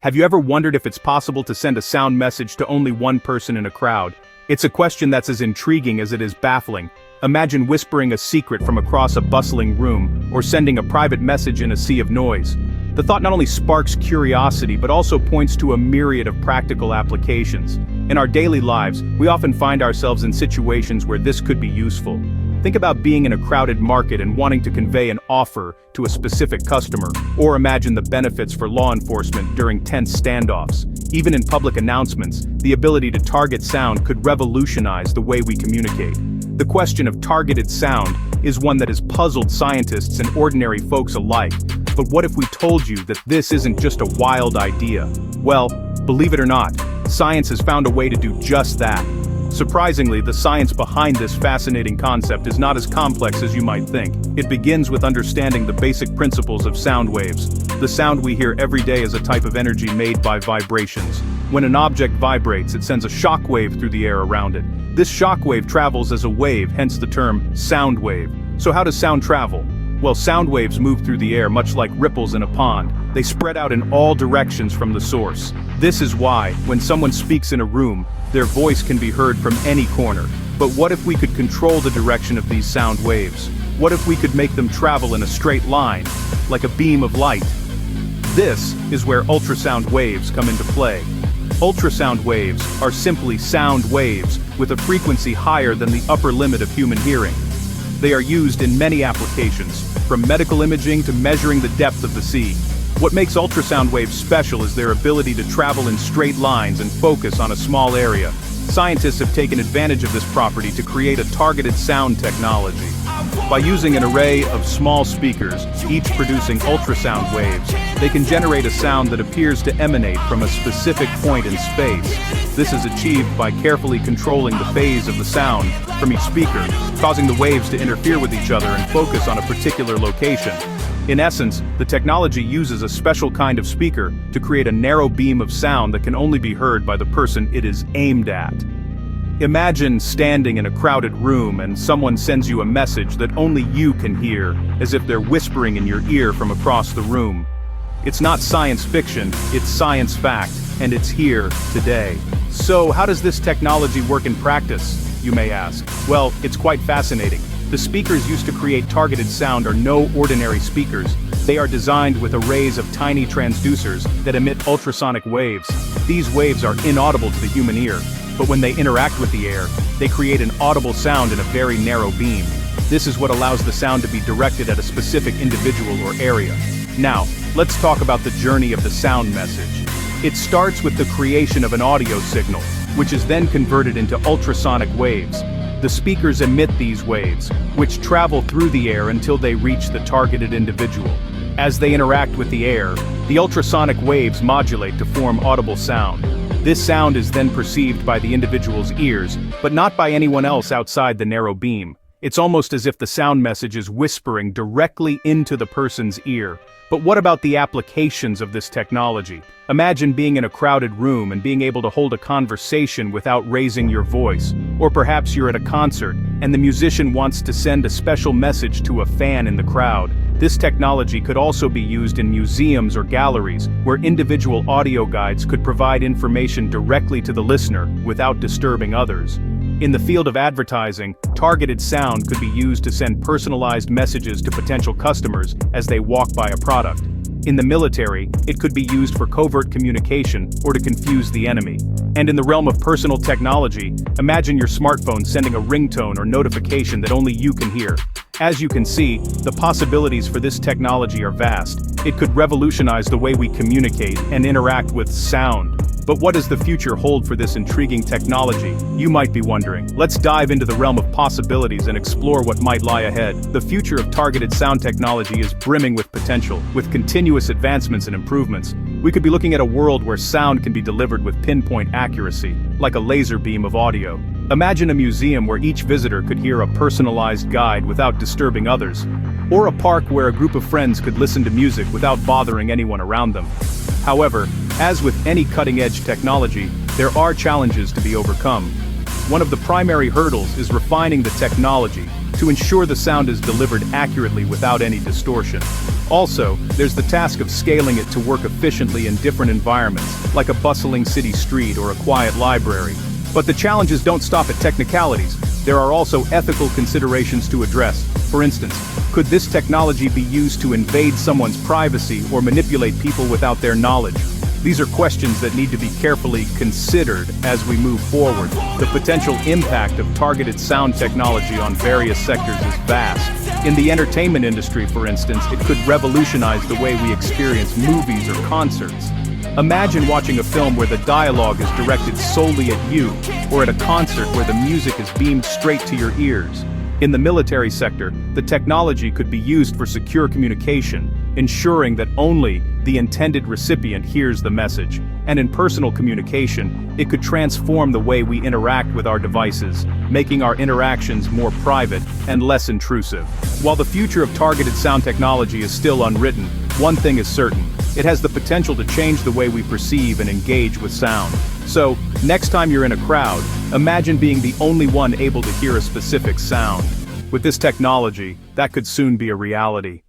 Have you ever wondered if it's possible to send a sound message to only one person in a crowd? It's a question that's as intriguing as it is baffling. Imagine whispering a secret from across a bustling room, or sending a private message in a sea of noise. The thought not only sparks curiosity but also points to a myriad of practical applications. In our daily lives, we often find ourselves in situations where this could be useful. Think about being in a crowded market and wanting to convey an offer to a specific customer, or imagine the benefits for law enforcement during tense standoffs. Even in public announcements, the ability to target sound could revolutionize the way we communicate. The question of targeted sound is one that has puzzled scientists and ordinary folks alike. But what if we told you that this isn't just a wild idea? Well, believe it or not, science has found a way to do just that. Surprisingly, the science behind this fascinating concept is not as complex as you might think. It begins with understanding the basic principles of sound waves. The sound we hear every day is a type of energy made by vibrations. When an object vibrates, it sends a shock wave through the air around it. This shock wave travels as a wave, hence the term sound wave. So how does sound travel? Well, sound waves move through the air much like ripples in a pond. They spread out in all directions from the source. This is why, when someone speaks in a room, their voice can be heard from any corner. But what if we could control the direction of these sound waves? What if we could make them travel in a straight line, like a beam of light? This is where ultrasound waves come into play. Ultrasound waves are simply sound waves with a frequency higher than the upper limit of human hearing. They are used in many applications, from medical imaging to measuring the depth of the sea. What makes ultrasound waves special is their ability to travel in straight lines and focus on a small area. Scientists have taken advantage of this property to create a targeted sound technology. By using an array of small speakers, each producing ultrasound waves, they can generate a sound that appears to emanate from a specific point in space. This is achieved by carefully controlling the phase of the sound from each speaker, causing the waves to interfere with each other and focus on a particular location. In essence, the technology uses a special kind of speaker to create a narrow beam of sound that can only be heard by the person it is aimed at. Imagine standing in a crowded room and someone sends you a message that only you can hear, as if they're whispering in your ear from across the room. It's not science fiction, it's science fact, and it's here today. So how does this technology work in practice, you may ask? Well, it's quite fascinating. The speakers used to create targeted sound are no ordinary speakers. They are designed with arrays of tiny transducers that emit ultrasonic waves. These waves are inaudible to the human ear, but when they interact with the air, they create an audible sound in a very narrow beam. This is what allows the sound to be directed at a specific individual or area. Now, let's talk about the journey of the sound message. It starts with the creation of an audio signal, which is then converted into ultrasonic waves. The speakers emit these waves, which travel through the air until they reach the targeted individual. As they interact with the air, the ultrasonic waves modulate to form audible sound. This sound is then perceived by the individual's ears, but not by anyone else outside the narrow beam. It's almost as if the sound message is whispering directly into the person's ear. But what about the applications of this technology? Imagine being in a crowded room and being able to hold a conversation without raising your voice. Or perhaps you're at a concert, and the musician wants to send a special message to a fan in the crowd. This technology could also be used in museums or galleries, where individual audio guides could provide information directly to the listener without disturbing others. In the field of advertising, targeted sound could be used to send personalized messages to potential customers as they walk by a product. In the military, it could be used for covert communication or to confuse the enemy. And in the realm of personal technology, imagine your smartphone sending a ringtone or notification that only you can hear. As you can see, the possibilities for this technology are vast. It could revolutionize the way we communicate and interact with sound. But what does the future hold for this intriguing technology, you might be wondering? Let's dive into the realm of possibilities and explore what might lie ahead. The future of targeted sound technology is brimming with potential. With continuous advancements and improvements, we could be looking at a world where sound can be delivered with pinpoint accuracy, like a laser beam of audio. Imagine a museum where each visitor could hear a personalized guide without disturbing others. Or a park where a group of friends could listen to music without bothering anyone around them. However, as with any cutting-edge technology, there are challenges to be overcome. One of the primary hurdles is refining the technology to ensure the sound is delivered accurately without any distortion. Also, there's the task of scaling it to work efficiently in different environments, like a bustling city street or a quiet library. But the challenges don't stop at technicalities. There are also ethical considerations to address. For instance, could this technology be used to invade someone's privacy or manipulate people without their knowledge? These are questions that need to be carefully considered as we move forward. The potential impact of targeted sound technology on various sectors is vast. In the entertainment industry, for instance, it could revolutionize the way we experience movies or concerts. Imagine watching a film where the dialogue is directed solely at you, or at a concert where the music is beamed straight to your ears. In the military sector, the technology could be used for secure communication, ensuring that only the intended recipient hears the message. And in personal communication, it could transform the way we interact with our devices, making our interactions more private and less intrusive. While the future of targeted sound technology is still unwritten, one thing is certain: it has the potential to change the way we perceive and engage with sound. So, next time you're in a crowd, imagine being the only one able to hear a specific sound. With this technology, that could soon be a reality.